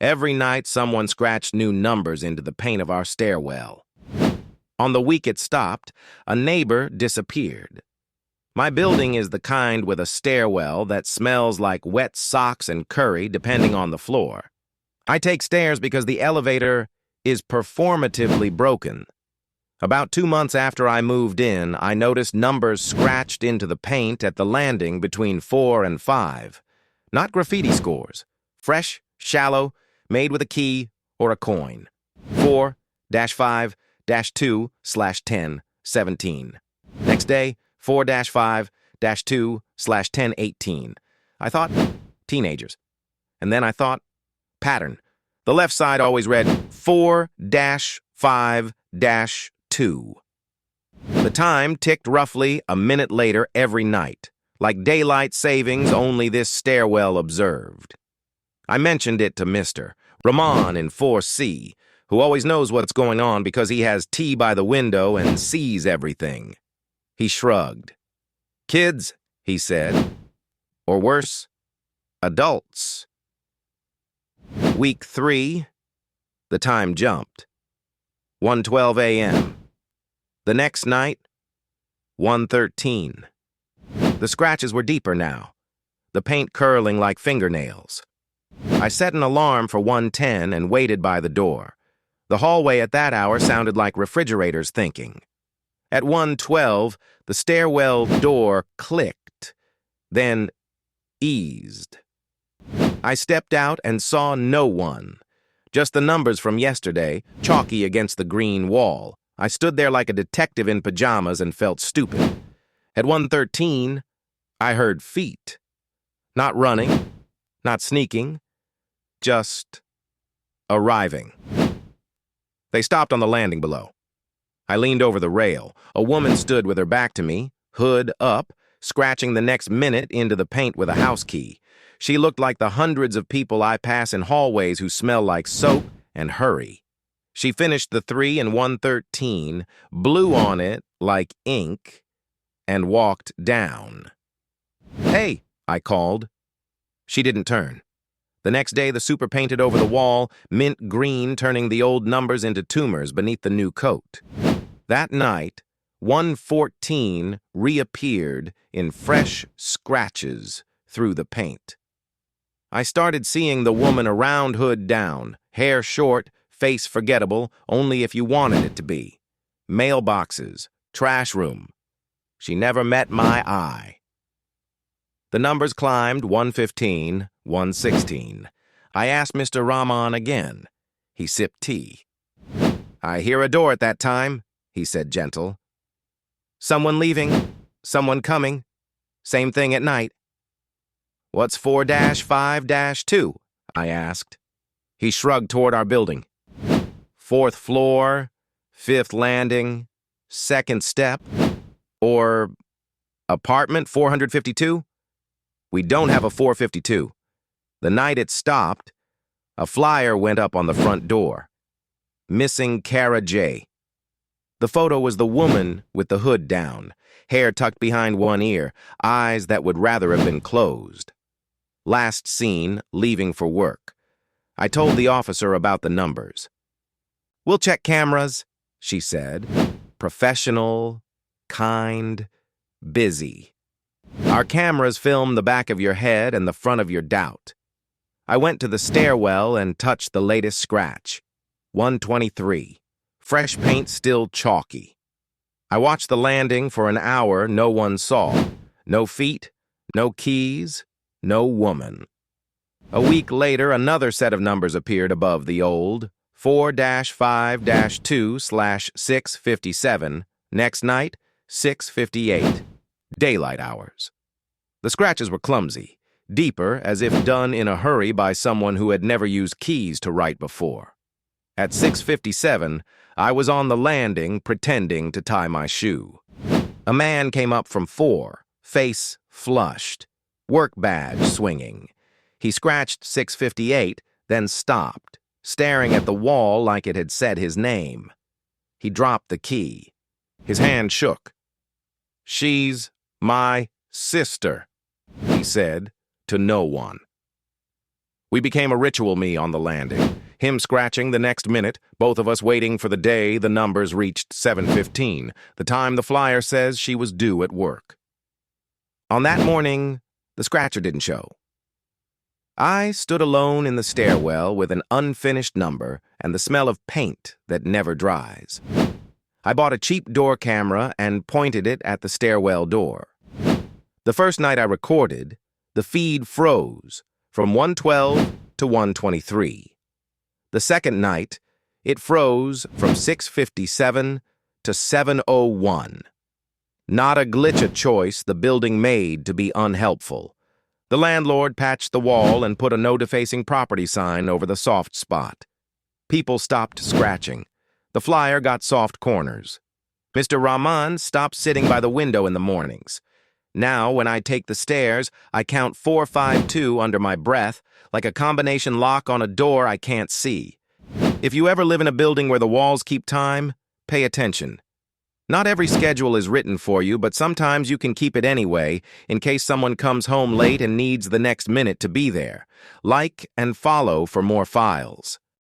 Every night, someone scratched new numbers into the paint of our stairwell. On the week it stopped, a neighbor disappeared. My building is the kind with a stairwell that smells like wet socks and curry depending on the floor. I take stairs because the elevator is performatively broken. About 2 months after I moved in, I noticed numbers scratched into the paint at the landing between 4 and 5. Not graffiti scores. Fresh, shallow, made with a key or a coin. 4-5-2/10-17. Next day, 4-5-2/10-18. I thought, teenagers. And then I thought, pattern. The left side always read 4-5-2. The time ticked roughly a minute later every night, like daylight savings only this stairwell observed. I mentioned it to Mr. Rahman in 4C, who always knows what's going on because he has tea by the window and sees everything. He shrugged. Kids, he said. Or worse, adults. Week 3, the time jumped. 1:12 a.m. The next night, 1:13. The scratches were deeper now, the paint curling like fingernails. I set an alarm for 1:10 and waited by the door. The hallway at that hour sounded like refrigerators thinking. At 1:12, the stairwell door clicked, then eased. I stepped out and saw no one. Just the numbers from yesterday, chalky against the green wall. I stood there like a detective in pajamas and felt stupid. At 1:13, I heard feet. Not running, not sneaking, just arriving. They stopped on the landing below. I leaned over the rail. A woman stood with her back to me, hood up, scratching the next minute into the paint with a house key. She looked like the hundreds of people I pass in hallways who smell like soap and hurry. She finished the 3 in 1:13, blew on it like ink, and walked down. Hey, I called. She didn't turn. The next day, the super painted over the wall, mint green, turning the old numbers into tumors beneath the new coat. That night, 1:14 reappeared in fresh scratches through the paint. I started seeing the woman around, hood down, hair short, face forgettable, only if you wanted it to be. Mailboxes, trash room. She never met my eye. The numbers climbed, 1:15, 1:16. I asked Mr. Rahman again. He sipped tea. I hear a door at that time, he said gentle. Someone leaving, someone coming. Same thing at night. What's 4-5-2? I asked. He shrugged toward our building. 4th floor, 5th landing, 2nd step, or apartment 452? We don't have a 452. The night it stopped, a flyer went up on the front door. Missing Kara J. The photo was the woman with the hood down, hair tucked behind one ear, eyes that would rather have been closed. Last seen, leaving for work. I told the officer about the numbers. We'll check cameras, she said. Professional, kind, busy. Our cameras film the back of your head and the front of your doubt. I went to the stairwell and touched the latest scratch. 1:23. Fresh paint still chalky. I watched the landing for an hour no one saw. No feet, no keys, no woman. A week later, another set of numbers appeared above the old. 4-5-2/657. Next night, 6:58. Daylight hours. The scratches were clumsy, deeper, as if done in a hurry by someone who had never used keys to write before. At 6:57, I was on the landing pretending to tie my shoe. A man came up from 4, face flushed, work badge swinging. He scratched 6:58, then stopped, staring at the wall like it had said his name. He dropped the key. His hand shook. She's my sister, he said to no one. We became a ritual me on the landing. Him scratching the next minute, both of us waiting for the day the numbers reached 7:15, the time the flyer says she was due at work. On that morning, the scratcher didn't show. I stood alone in the stairwell with an unfinished number and the smell of paint that never dries. I bought a cheap door camera and pointed it at the stairwell door. The first night I recorded, the feed froze from 112 to 123. The second night, it froze from 6:57 to 7:01. Not a glitch of choice the building made to be unhelpful. The landlord patched the wall and put a no-defacing property sign over the soft spot. People stopped scratching. The flyer got soft corners. Mr. Rahman stopped sitting by the window in the mornings. Now, when I take the stairs, I count 452 under my breath, like a combination lock on a door I can't see. If you ever live in a building where the walls keep time, pay attention. Not every schedule is written for you, but sometimes you can keep it anyway, in case someone comes home late and needs the next minute to be there. Like and follow for more files.